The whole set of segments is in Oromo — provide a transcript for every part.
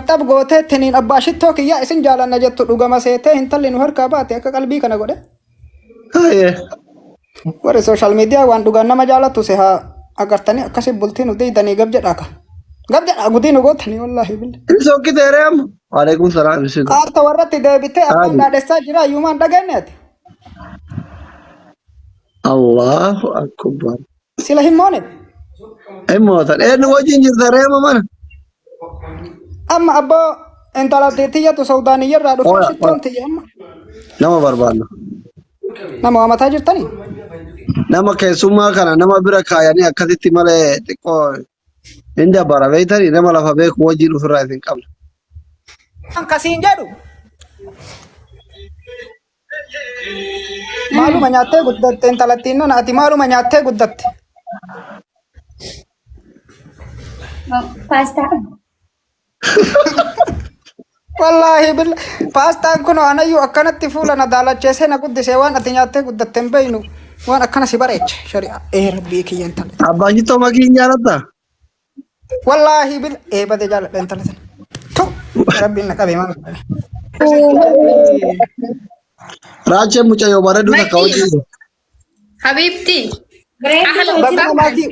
Tab goote tiniin abbaa shittoo kiyyaa isin jaalanna jettu dhugama seetee intalli nu harkaa baate akka qalbii kana godhe. Warri sooshaal miidiyaa waan dhugaan nama jaalattu se haa agartanii akkasii bultii nu deeydanii gab jedhaa ka. Gab jedhaa gudii nu gootanii wallaahi billee. Sokki teereem. Waalaikum salaam. Kaarta warratti deebitee abbaan dhaadhessaa jira yuumaan dhageenyeeti. Allahu akbar. Sila himmoone. Himootan. Eenyu wajjin jirta reema mana? Amma abbaa intala tiyyatu Sawdaaniyyarraa dhufe shittoon tiyya amma. Nama barbaadna. Nama waamataa jirtanii? Nama keessummaa kana nama bira kaayanii akkasitti malee xiqqoo hin dabbara beeytanii nama lafa beeku wajjin ofirraa isin qabna. Akkasiin jedhu. Maaluma nyaattee guddatte intalattiin nana ati maaluma nyaattee guddatte? Pasta. Wallahi bil paastaan kun anayyuu akkanatti fuula na daalacheessee na guddisee waan ati nyaattee guddatte hin beeynu waan akkana si bareeche shari'a rabbii kiyya intala. Abbaan shittoo makii hin jaalatta? Wallahi bil bade jaaladha intala sana. Tu rabbiin na qabee maal godhame. Raachee mucayyoo bareedu takka hojii. Habibti.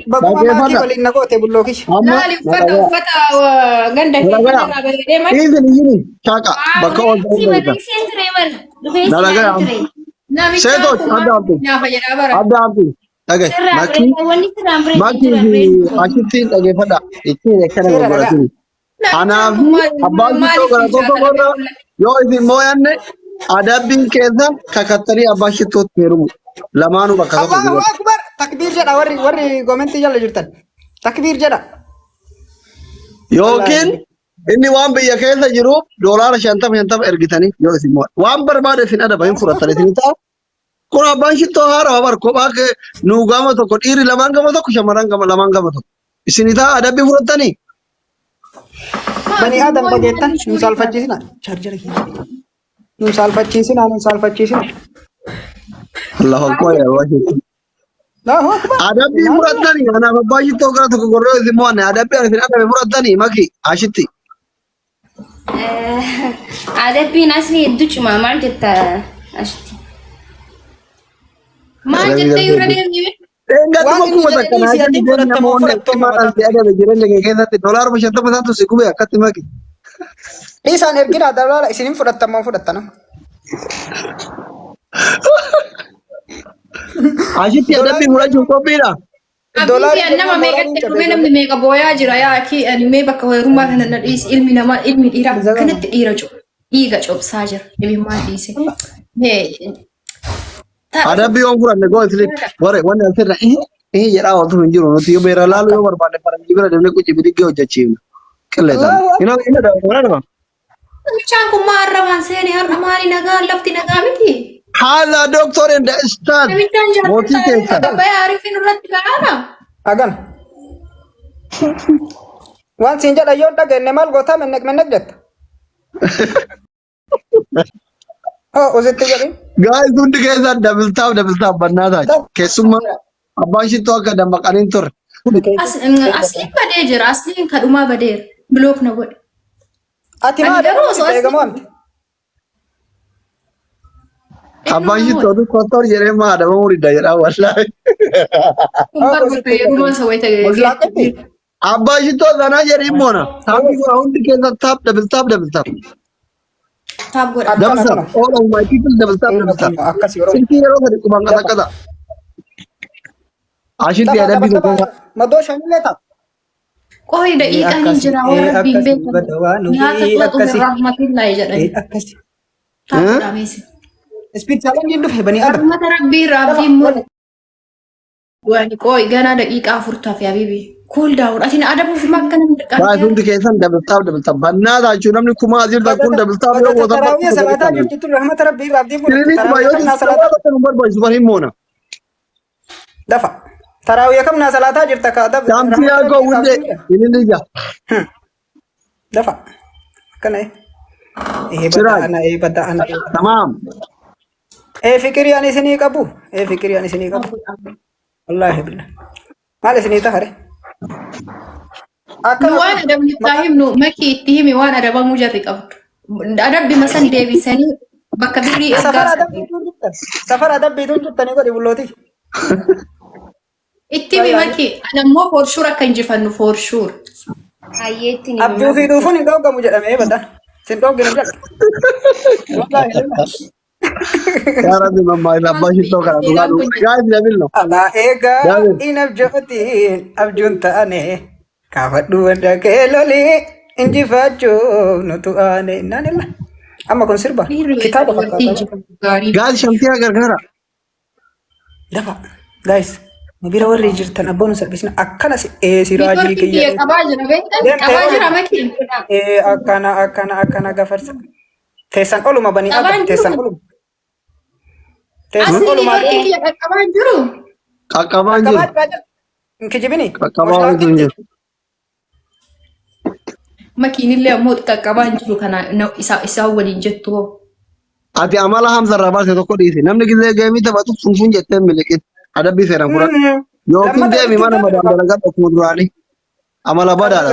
Baguma maatii waliin na goote bulloo kiyya. Laali uffata ganda Dalagaa. Isin iyyini shaaqa bakka ol dalagaa. Seetot adda abdi. Adda abdi. Dhage makii achitti dhageeffadha. Ittiin akkana gurguratini. Anaaf abbaan shittoo gara tokko gorra yoo isin moo'anne adabbiin keessan kakattarii abbaan shittootti heerumu. Lamaanuu bakka tokko Allahu akbar takbiir jedha warri goomentii jala jirtan. Takbiir jedha. Yookiin inni waan biyya keessa jiru doolaara 50 ergitanii yoo isin moo'an. Waan barbaade isin adaba hin fudhatan isin ta'a. Kun abbaan shittoo haaraa bar kophaa nuu gama tokko dhiirri lamaan gama tokko shamarran lamaan gama tokko. Isin ta'a adabbii fudhatanii. Bani Adam bageettan nu saalfachiisina. Charjara kiyya. Nu saalfachiisina. Allahu akbar yaa wajhi. Allahu akbar. Adabbii fudhatanii kanaaf abbaan shittoo gara tokko gorroo isin moo'anne adabbii isin adabe fudhatanii maki ashitti. Adabbiin asli hedduu cimaa maal jetta asitti? Maal jettee irra deemee? Enggak Waan cuma inni kuat jedhanii kan si aja adii di fudhatamu mau fudhatamu nak nanti ada bagian yang kayak nanti dolar macam tu satu sih gue akat maki. Isaan ergina dalaala isinin fudhattamu fudhattana. Asyik tiada pi mulai cukup pira. Habibti nama meeqatti dhumee namni meeqa booyaa jira yaa ki mee bakka heerumaa kana na dhiisi ilmi dhiiraa kanatti dhiiga cobsaa jira ilmaan dhiise. Ada pi orang kurang nego slip. Wore wan yang sirna jadi awal tu menjuru nanti yo bera lalu yo berbanding pada juga dan aku jadi gue jacim. Kelihatan. Ini ada mana dah? Bishaan kun maal rabaan seeni har'a maali nagaa lafti nagaa miti. Hala doktor yang dah start. Namichaan Moti jaallatanii keessa. babayyaa ariifiin irratti kanaana. Agan. Waan siin jedha yoo dhageenye maal gootaa mennek jetta. Usitti jedhin. Guys, hundi keessa double tap bannaa keessummaa abbaan shittoo akka dammaqaniin turre. Asliin badee jira asliin kadhumaa badeera bilook na godhe. Ati maal eegamu amti? Abbaan shittoo kotor jedhee maadha muridda jedhaa wallaahi. Kumpar gurtee heerumaa isa wayita Muslaaqitti. Abbaan shittoo sanaa jedhee moona. Taapii kun hundi keessa tap double tap. taap godha. Double tap. All of my people double tap. Akkas yeroo. Silkii yeroo sadi qubaan qasa. Ashitti adabbii tokko. Madoo shanillee ta'a. Qohi daqiiqaan hin jira waan rabbiin beekan. Nyaata godhuun rahmatullahi jedhani. Akkasi. Taap godhameesi. Speed challenge dhufe bani Adam. Rahmata rabbii rabbiin mure. Wani qohi ganaa daqiiqaa 4 taaf habibi. Cool down. Atin adabuuf makka namni Guys, dirqama. hundi keessan double tap. Bannaa taachuu namni kumaa asirra kun double tap yoo goota Tarawih salaataa jirtu rahmata rabbii rabbii Kilinik kuma yoo salaataa kan barbaachisu kan hin moona. Dafa. Tarawih kam na salaataa jirta ka adab. Saamsiyaa koo hunde ini lija. Dafa. Kana Siraj. badaan. Tamam. Fikiri ani isinii qabu. Fikiri ani isinii qabu. Wallahi billah. Maal isinii tahare? Akkana waan adabni itti himnu makii itti himi waan adabamuu jarri qabdu. Adabbi masan deebisanii bakka birrii safara adabbiituun jirtanii godhi bullooti. itti himi makii anammoo forshuur akka injifannu forshuur. Hayyeetti ni Abjuu fi dhuufuun hin dhoogamu jedhamee badan. Sin dhooginu jedha. Ya Rabbi mamma ila bashi to kana duga du. Guys da billo. Ala egaa in abjootiin abjuun ta'ane kaafadhu wanda keeloli injifachuu nutu aane naanilla. Amma kun sirba kitaaba fakkaata. Guys shamtiya gargara. Dafa guys bira warri jirtan abboon salphisna akkana siraajii kiyya. Qabaa jira beektan qabaa jira makii. Akkana gafarsa. Teessan oluma banii adam teessan oluma. Teessan oluma. Qabaa jiru. Qaqqabaan jiru. Kijibini. Qaqqabaa jiru. Makiinillee ammoo qaqqabaan jiru kana isaa waliin jettu hoo. Ati amala Hamza irraa baase tokko dhiisi. Namni gizee geemii taphatu funfuun jettee miliqin. Adabbii seeran fudhatu. Yookiin deemi mana madaan dalagaa tokko duraanii. Amala badaadha.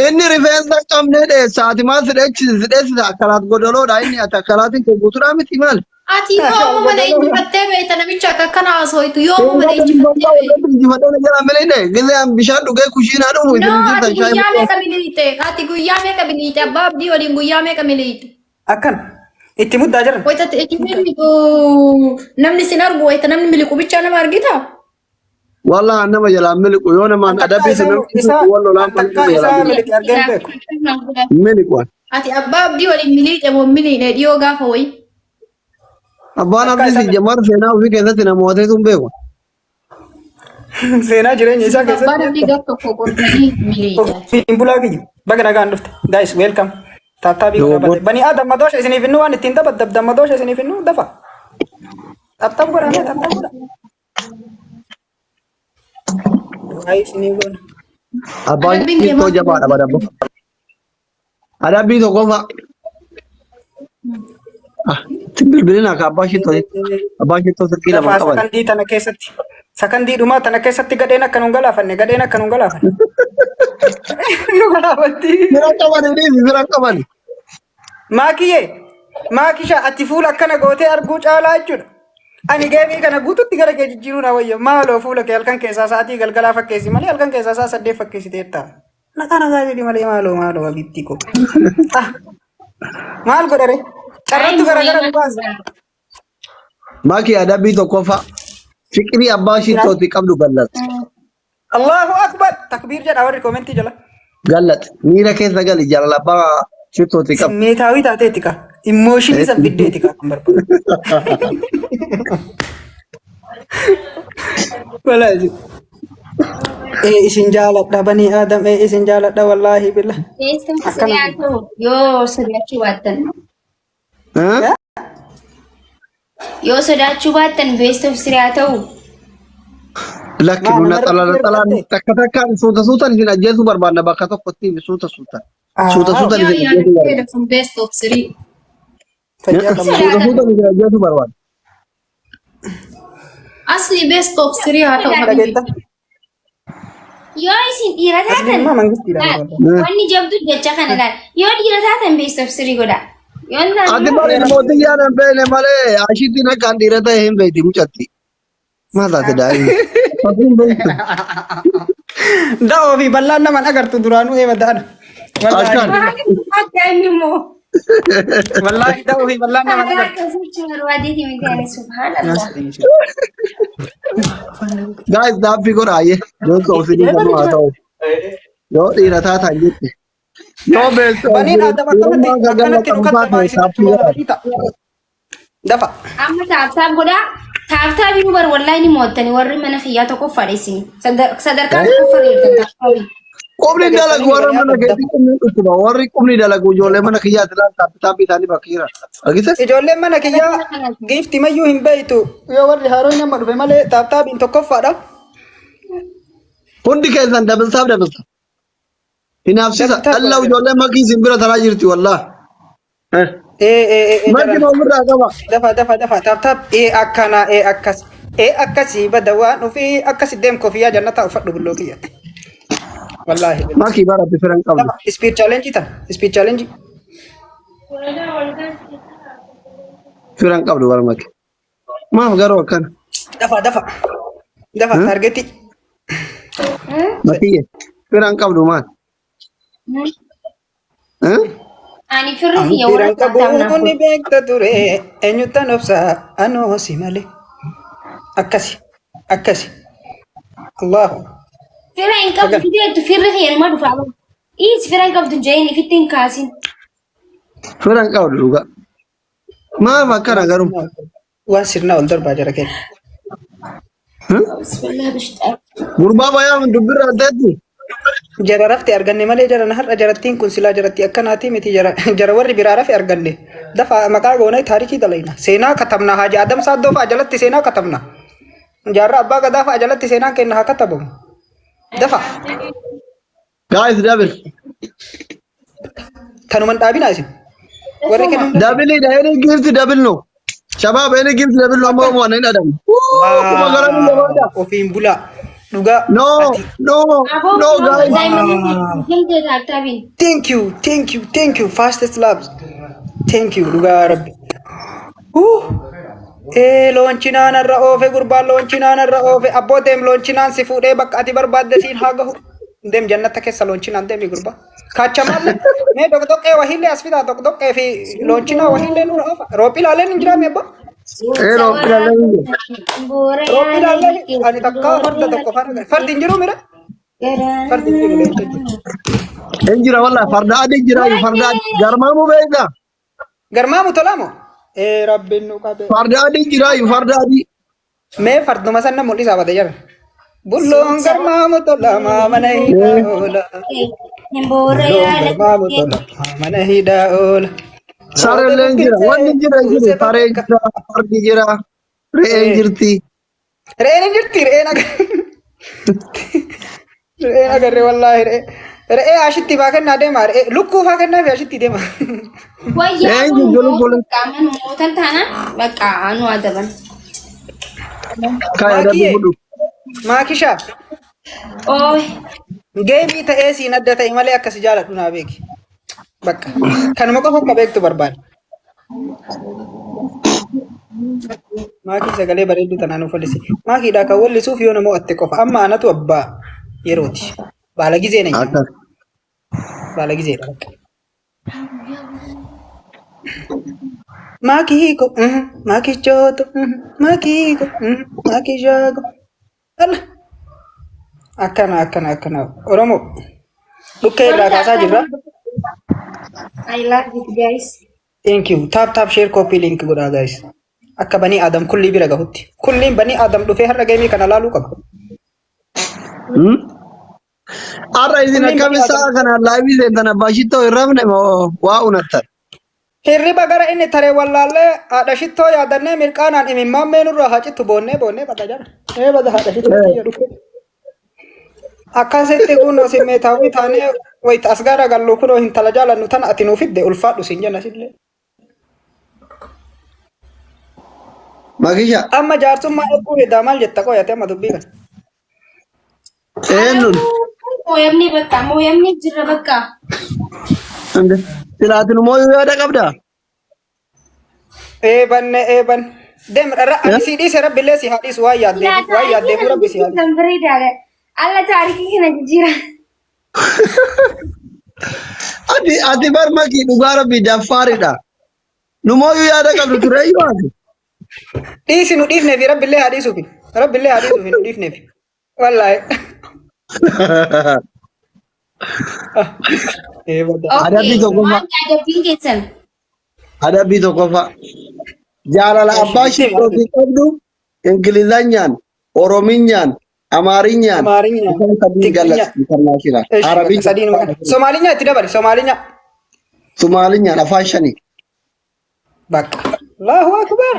Inni rifeensa qabnee dheessa. Ati maal sidheessisa akkanaat godoloodha. Inni ati akkanaatiin kan guutuudhaa miti maal? Ati yoo mana injifattee beekta namicha akka kana haasooytu yoo mana injifattee beekta. Injifatee jala milee gizee bishaan dhugee kushiinaa dhumu. Ati guyyaa meeqa miliite? Ati guyyaa meeqa miliite? Abbaa abdii waliin guyyaa meeqa miliite? Akkana itti muddaa jiran. Wayitatti itti miliqu namni sin argu wayita namni miliqu bichaa nama argita? Wallah nama jalaan miliqu yoo namaan adabbii sin namni wal lolaan Takka isaa miliqi argeen beeku. miliqu. Ati abbaa abdii waliin miliite moo miliine dhiyoo gaafa wayi? Abbaan abdii jamar seenaa ofii keessatti namoota tun beeku. Seenaa jireenya isaa Abbaan keessatti. abdii gaafa tokko qortanii miliite. Bulaa kiyyu baga nagaan dhufte. Guys welcome. Tattaabii godha bade. Bani Adam madoosha isiniif innu waan ittiin dabadabdan madoosha isiniif innu dafa. Taptab godhamee taptab godha. Du'aa isinii godha. Abbaan ittoo jabaadha badabbo. Adabbii tokko fa'a. Bilbilina akka abbaa shittoo sirkii lama Lafaa qaban. sakandii tana keessatti. Sakandii dhumaa tana keessatti gadheen akka nun galaafanne gadheen akka nun galaafanne. Nu galaafatti. Bira qabani dhiisi bira qabani. Maakiyyee maakisha ati fuula akkana gootee arguu caalaa jechuudha. Ani geemii kana guututti gara kee jijjiiruu na wayya maaloo fuula kee halkan keessaa sa'aatii galgalaa fakkeessi malee halkan keessaa sa'a 8 fakkeessiteetta. Nagaa jedhi malee maaloo abittii ko. Maal godhare? Carrattu gara nu baasa. Maakii adabbii tokko fa'a. Fiqirii abbaa shittooti qabdu gallatti. Allahu akbar takbiir jedha warri koomentii jala. Gallatti. Miira keessa gali jaalala abbaa shittooti qabdu. Meetaawii taateetti ka. Immooshinii san biddeeti ka kan barbaadu. Walaaji. Isin jaaladha banii Adam isin jaaladha wallaahi billah. Yoo sodaachuu baattan. Yoo sodaachuu baattan best of siraa ta'u. Lakki nuna xalaan takka takkaan suutan isin ajjeesuu barbaanna bakka tokkotti suutan. Suutan isin ajjeesuu barbaanna. Best of three. Suutan isin ajjeesuu barbaanna. Asli best of three haa ta'u. Yoo isin dhiira taatan wanni jabdu jecha kana laal. Yoo dhiira taatan best of three godha. Ati malee mootii yaadan beene malee ashittiin akkaan dhiira ta'e hin beekti mucatti. Maal taate daa'imni? Da'oo fi bal'aan naman agartu duraanuu eeba da'an. Akkaan. Wallaahi da'oo fi bal'aan naman agartu. Guys daabbii godhaayyee. Yoo soofidii gamoo haa ta'u. Yoo dhiira taataan jette. Yoo beeltu. Baniin Adam akkanatti dhukkatti dafa. Amma taabtaab godhaa. Taabtaabii nu bar wallaahi ni moottani warri mana kiyyaa tokko fadhiisini. Sadarkaa tokko fadhiisani. Qubni dalagu warra mana keessatti qubni dhukkuba. Warri qubni dalagu ijoollee mana kiyyaatti laal taabbii isaanii bakka jira. Argite? Ijoolleen mana kiyyaa giifti mayyuu hin beeytu. Yoo warri haaroo nama dhufe malee taabtaabiin tokkoffaadha. Hundi keessan dabalsaaf dabalsa. Hinaafsisa. Alla ijoollee makii simbira taraa jirti wallaa. Makii ofirraa qaba. Dafa taabtaab akkana akkas akkasii bada waan ofii akkasi deem kofiyyaa jannataa uffadhu bulloo kiyya. Wallahi. Maki bara different qabdu. Speed challenge tan. Speed challenge. Different qabdu bara maki. Maaf garuu akkana. Dafa targeti. Maki different qabdu maal? Ani firri ya Pirang warra kabu tamna. kunni beekta ture eenyutan obsa anoo si malee. Akkasi. Allahu. Firra in qabdu fideetu firri khiyani ma dhufa. Is firra in qabdu jayni fitin kaasin. Different qabdu dhuga. Maaf akkana garuu. Waan sirnaa ol darbaa jira keenya. Bismillah bishtaa. Gurbaa bayaa min dubbirra addaatti. Jara rafte arganne malee jara har'a jarattiin kun silaa jaratti akkanaati miti jara warri biraa rafe arganne. Dafa maqaa goonee taarikii dalayna. Seenaa katabna Haji Adam Saaddoo fa'a jalatti seenaa katabna. Jaarraa abbaa gadaa fa'a jalatti seenaan kenna haa katabamu. Dafa. Guys, double. Tanuman dhaabinaa isin. Warri kennu. Double ida ini gift double no. Shabab ini gift double no mau mana ini adam. Kuma garan ni lewat. Ofiin bulaa. Dhugaa. No, guys. Jilde taktabin. Thank you. Fastest labs. Thank you. Dhugaa rabbi. Lonchinaan irra oofe gurbaan lonchinaan irra oofe abbooteem lonchinaan si fuudhee bakka ati barbaadde siin haa gahu. Deem jannata keessa lonchinaan deemi gurbaa. Kaachamalle mee doqdoqqee wahiillee as fidaa doqdoqqee fi lonchinaa wahiillee nurra oofa. Roopii laaleen hin jiraame abba. Roopii laaleen. Roopii laaleen ani takka farda tokko fardi hin jiru mira. Fardi hin jiru leenca. Enjira wallah farda adi jira farda garmaamu beeka. Garmaamu tolamo. Rabbiin nu qabe. Farda adi jira farda adi. Mee farduma sanna mul'isaa bade jara. Bulloon garmaamu tolama mana hidhaa oola. Bulloon garmaamu tolama mana hidhaa oola. Sareen jira wanni jira sareen jira fardi jira re'een jirti. Re'een jirti re'een agarre wallaahi re'ee ashitti baa kennaa deema lukkuu faa kennaa fi ashitti deema. Wayyaa qaama namootan taanaan bakka anu adaban. Kaya dabbi fudu. Maakishaa. Ooy. Geemii ta'ee siin adda ta'e malee akkasi jaaladhu naa beeki. Bakka kanuma qofa akka beektu barbaada. Maakii sagalee bareedduu tanaan uffallisi. Maakiidhaa kan wallisuuf yoo nama otte qofa amma anatu abbaa yerooti. Baala gizee na nyaata. Baala gizee dha bakka. Maakii ko maakii chooto maakii ko maakii shaago. Akkana Oromoo dhukkee irraa kaasaa jirra. I love it guys. Thank you. Tap share copy link godhaa guys. Akka banii Adam kulli bira gahutti. Kulliin banii Adam dhufee har'a geemii kana laaluu qaba. Arra isin akkamisaa kana laabii seentana baashittoo hirrabne moo waa unattan? Hirriba gara inni taree wallaallee haadha shittoo yaadannee mirqaanaan imimmaan meenurraa hacittu boonnee bada jara. Bada haadha shittoo dhufe. Akkasitti kun simmeetaawwi taanee wayita as gara gallu kunoo intala jaalannu tana ati nuuf fidde ulfaadhu siin jenna sillee. Makisha. Amma jaarsummaa eeguu hedaa maal jetta qoyate amma dubbii kana. Eenyuun? Mooyamni jirra bakka. Silaatin moo yaada qabdaa? Eeban. Deem ani si dhiise rabbillee si haadhiisu waan yaaddeefu rabbi si haadhiisu. Bareedaadha. Alla taarikii kana jijjiira. Ati barmaki dhugaa rabbi daffaaridha. Nu moo yaada qabdu tureeyyuu ati? Dhiisi nu dhiifneefi rabbillee haadhiisuufi. Rabbillee haadhiisuufi nu dhiifneefi. Wallaahi. Adabbii tokkoffaa. Adabbiin keessan. Adabbii tokkoffaa. Jaalala abbaa shiftootii qabdu Ingilizanyaan, Orominyaan, Amaarinyaan. Somaalinya itti dabali Somaalinya. Somaalinyaan afaan shanii. Bakka. Allahu akbar.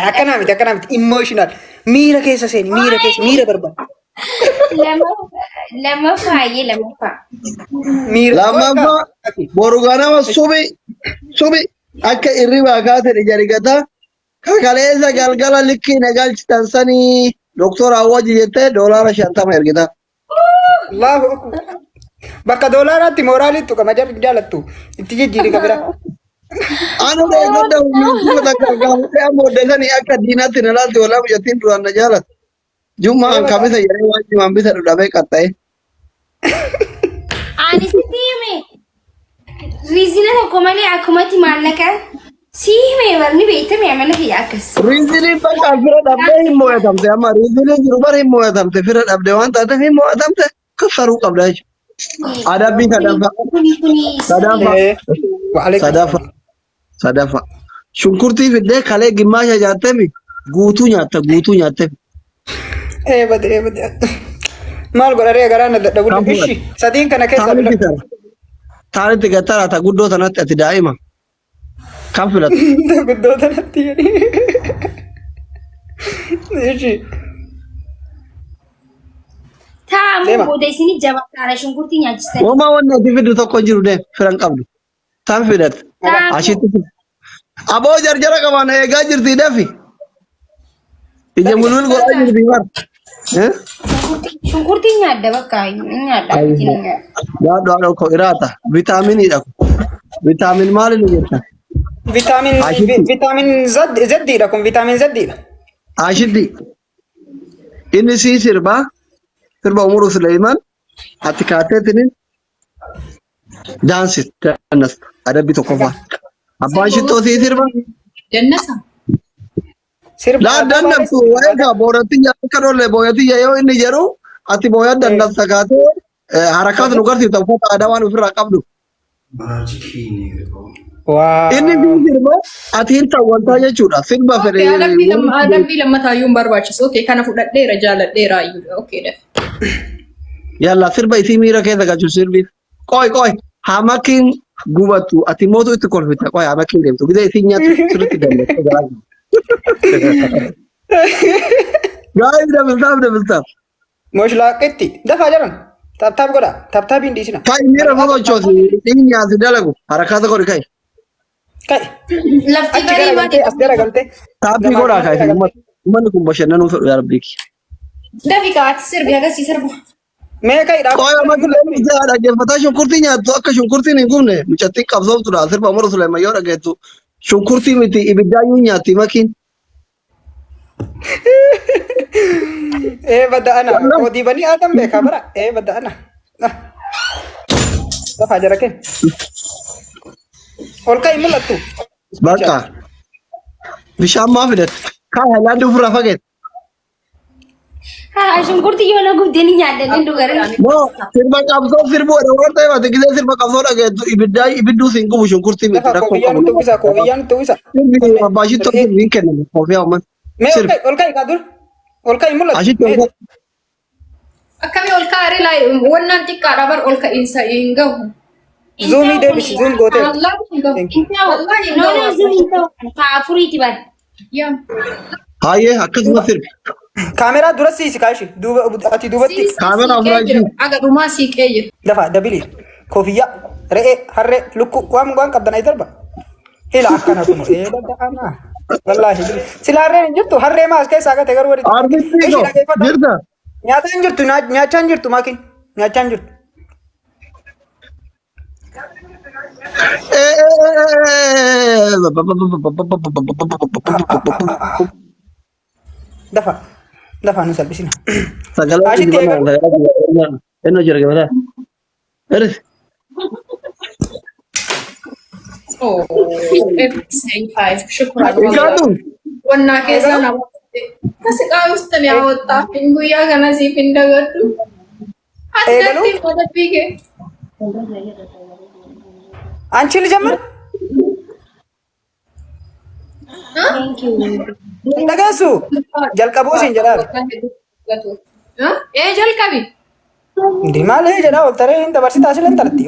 Akkanaa miti emotional. Miira keessa seeni miira barbaada. Lammaffaa. Lammaffaa boru ganama subi akka irribaa kaate ijarigata kakaleessa galgala likkii nagalchitan sanii doktora Awwaji jettee $50 ergita. Allahu akbar. Bakka doolaaraatti mooraaliitu qaba jaalattu. Itti jijjiiri kabira. Anu deh gada umi tak kamu saya mau desa ni akad dinati nanti wala jatin tuan najalat. Cuma kami saya wajib ambil satu dapat kata Ani sihme. Rizina ko komali akumati malaka. Sihme warni bete me amana hiyakas. Rizili pak akhirnya dapat himmo ya tamte ama rizili jurubar himmo ya tamte firat abde wan tata himmo ya tamte kefaru kabla. Ada bin sadafa. Sadafa. Sadafa. Sadafa. Syukurti fidde kale gimasha jate mi guutu nyaate. Bade. Maal godhare garaan dadda guddi fishi. Sadiin kana keessa bila. Taaritti gatara ta guddoo tanatti ati daa'ima. Kan filatu. Guddoo tanatti jedhi. Ishi. Taamu booda isini jabaataadha shunkurtii nyaachistan. Wama wanni ati fiddu tokko hin jiru deem firan qabdu. Tan fidat. Ashitti. Aboo jarjara qaban eegaa jirti dafi. Ija mulul godhaa jirti bar. Shunkurtii nyaadda bakka nyaadda. Daadhaa ko iraata. Vitaaminii dha. Vitaamin maali ni jetta? Vitaamin Z dha kun vitaamin Z dha. Ashiddi. Inni sii sirbaa. Sirba Umuru Sulaiman ati kaateetini daansi dannas adabbi tokkoffaa. Abbaan shittoo sii sirba. Dannasa. Laa dannabtu egaa booratiyya akka dholle booyatiyya yoo inni jedhu ati booyat dannabsa kaatee harakaas nu garsiifta uffata aadaa waan ofirraa qabdu. Inni sii sirba ati hin tawwaltaa jechuudha. Sirba fedhe. Adabbii lammataayyuu hin barbaachisu. Okay, kana fudhadheera jaaladheera ayyuu. Okay, daf. Yalla sirba isii miira keessa galchu sirbi. Qoy hamakiin gubatu ati mootu itti kolfita. Qoy hamakiin deemtu gidee isii nyaatu sirriitti dandeessu garaa. Gaa'ii dabaltaaf. Moosh laaqetti dafaa jiran. Taaptaap godha. Taaptaap hin dhiisina. Kai miira fotochoosi inni nyaatu dalagu harakaasa godhi kai. Kai. Lafti barii maali? As garagaltee. Taappii godhaa kai. Uummanni kun bashannanuu fedhu yaa rabbiiki. Dafi kaati sirbi agarsiis sirbu. Mee kai dha. Qoy hamakiin dhaggeeffataa shunkurtii nyaattu akka shunkurtiin hin gubne mucattiin qabsooftuudha. Sirba Umuru Sulaiman yoo dhageettu shunkurtii miti ibiddaayyuu nyaatti makiin. Badda ana. Kodii banii aadam beekaa bara. Badda ana. Dafaa jara kee. Ol kai mul'attu. Bakka. Bishaan maa fidat? Kaa haalaan ofirraa fageet. Haa shunkurtii yoo na gubdee ni nyaadda ni dhugaran. Moo sirba qabsoo sirbu waan ta'eef ati gisee sirba qabsoo dhageettu ibidduu siin gubu shunkurtii miti rakkoo qabu. Kofiyyaan uwwisa. Sirbi abbaa shittoo sirbi hin kennamu kofiyaa uuman. Mee ol kai kaadur. Ol kai mul'atu. Ashitti ol kai. Akkamii ol kaa'ee laa wannaan xiqqaadha bar ol ka'iinsa hin gahu. Zoomii deebisi zoom gootee. Wallaahi hin gahu. Nono zumi ta'u kaafuriiti bar. Yaa. Hayyee akkasuma sirbi. Kaameraa dura siisi kaashi. Ati duubatti. Kaamera afuraa jiru. Aga dhumaa siiqee jiru. Dafaa dabili. Kofiyyaa. Re'ee harree lukkuu waan qabdan ayi darba. Ila akkana kun dada'ama. Wallaahi. Sila harreen hin jirtu harree maas keessaa gate garuu walitti. Arbitti jirta. Nyaataa hin jirtu nyaachaa hin jirtu maakin. Nyaachaa hin jirtu. Dafaa nu salphisina. Sagalee eenyu jira gabataa. Eres. Oh, saying five. Shukran. Ikaatu. Wannaa keessa nama. Kasi qaawustani hawwataa hin guyyaa kana siif hin dagaddu. Addatti mata fiige. አንቺ ልጀምር እንደገሱ ጀልቀቡሲን ጀዳል jalqabi እንዲ ማለ ጀዳ ወልተረ እንደ በርሲታ ሲለን ተርቲ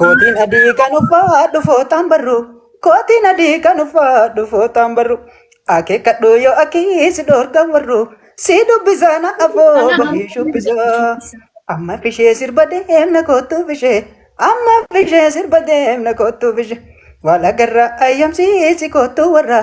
ኮቲን አዲ ከኑፋ ዱፎታን በሩ ኮቲን አዲ ከኑፋ ዱፎታን በሩ አኬከዱ ዮ አኪስ ዶርገን ወሩ ሲዱብዛና አፎ በሂሹብዛ amma fishee sirba deemna kottu fishee amma fishee sirba deemna kottu fishee wala garra ayyamsiisi kottu warra